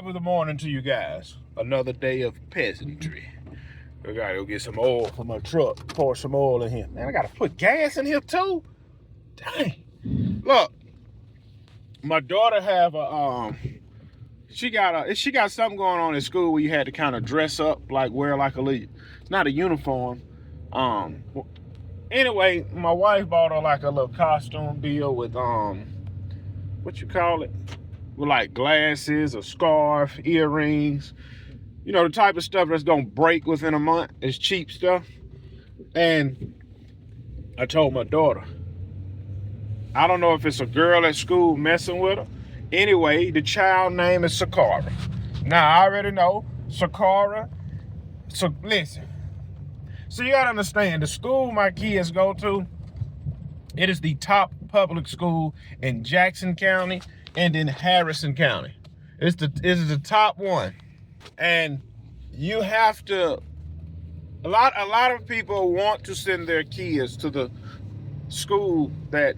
Top of the morning to you guys. Another day of peasantry. I gotta go get some oil for my truck. Pour some oil in here. Man, I gotta put gas in here too. Dang. Look, my daughter have a she got something going on in school where you had to kind of dress up, like wear like a little, it's not a uniform. Anyway, my wife bought her like a little costume deal with what you call it? With like glasses, a scarf, earrings, you know, the type of stuff that's gonna break within a month. It's cheap stuff. And I told my daughter, I don't know if it's a girl at school messing with her. Anyway, the child name is Sakara. Now, I already know Sakara. So, listen. So, you gotta understand, the school my kids go to, it is the top public school in Jackson County and in Harrison County. It is the top one. And you have to, a lot of people want to send their kids to the school that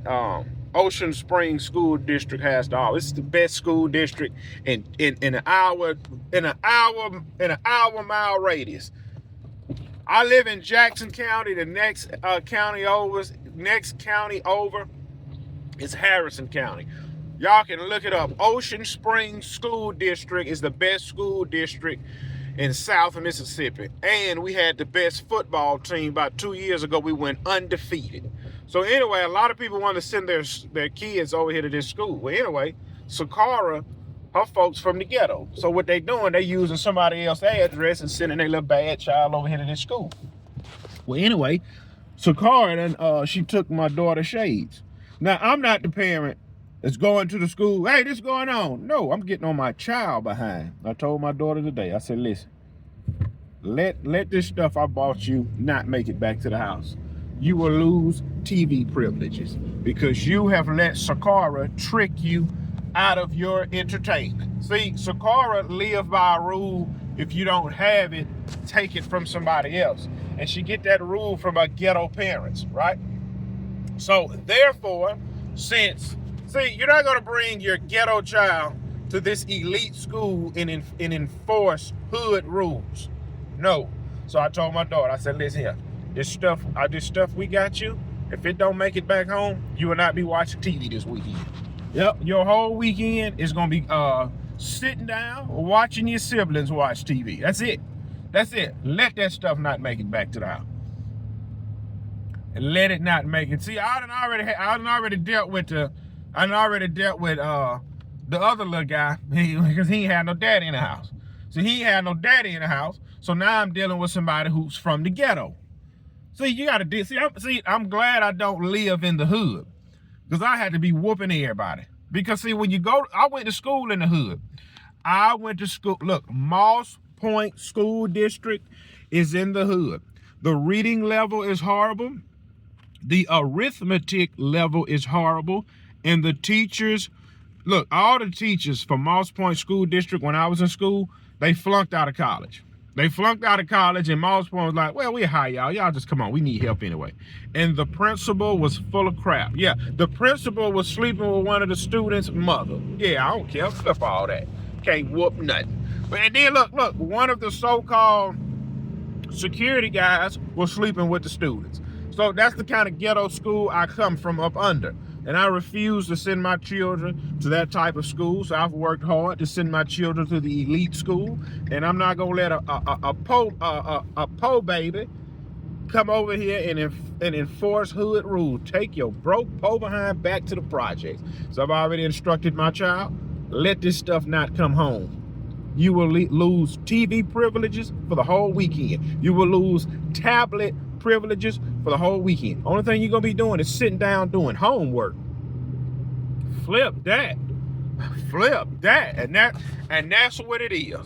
Ocean Springs School District has to offer. It's the best school district in an hour mile radius. I live in Jackson County. The next county over is Harrison County. Y'all can look it up. Ocean Springs School District is the best school district in South Mississippi. And we had the best football team about 2 years ago. We went undefeated. So anyway, a lot of people want to send their kids over here to this school. Well, anyway, Sakara, her folks from the ghetto. So what they doing, they using somebody else's address and sending their little bad child over here to this school. Well, anyway, Sakara, then she took my daughter shades. Now, I'm not the parent that's going to the school, hey, this going on. No, I'm getting on my child behind. I told my daughter today, I said, listen, let this stuff I bought you not make it back to the house. You will lose TV privileges because you have let Sakara trick you out of your entertainment. See, Sakara live by a rule, if you don't have it, take it from somebody else. And she get that rule from her ghetto parents, right? So therefore, see, you're not gonna bring your ghetto child to this elite school and enforce hood rules. No. So I told my daughter, I said, listen here, this stuff we got you, if it don't make it back home, you will not be watching TV this weekend. Yep, your whole weekend is gonna be sitting down or watching your siblings watch TV. That's it. Let that stuff not make it back to the house. And let it not make it. See, I done already dealt with the other little guy because he ain't had no daddy in the house. So he had no daddy in the house. So now I'm dealing with somebody who's from the ghetto. See, you gotta deal. I'm glad I don't live in the hood because I had to be whooping everybody. Because see, when you go, I went to school in the hood. I went to school. Look, Moss Point School District is in the hood. The reading level is horrible. The arithmetic level is horrible. And the teachers, look, all the teachers from Moss Point School District when I was in school, they flunked out of college. And Moss Point was like, well, we hire y'all. Y'all just come on. We need help anyway. And the principal was full of crap. Yeah, the principal was sleeping with one of the students' mother. Yeah, I don't care. Stuff all that. Can't whoop nothing. And then look, one of the so-called security guys was sleeping with the students. So that's the kind of ghetto school I come from up under. And I refuse to send my children to that type of school. So I've worked hard to send my children to the elite school. And I'm not gonna let a po baby come over here and enforce hood rules. Take your broke po behind back to the projects. So I've already instructed my child, let this stuff not come home. You will lose TV privileges for the whole weekend. You will lose tablet privileges for the whole weekend. Only thing you're gonna be doing is sitting down doing homework. Flip that. And that's what it is.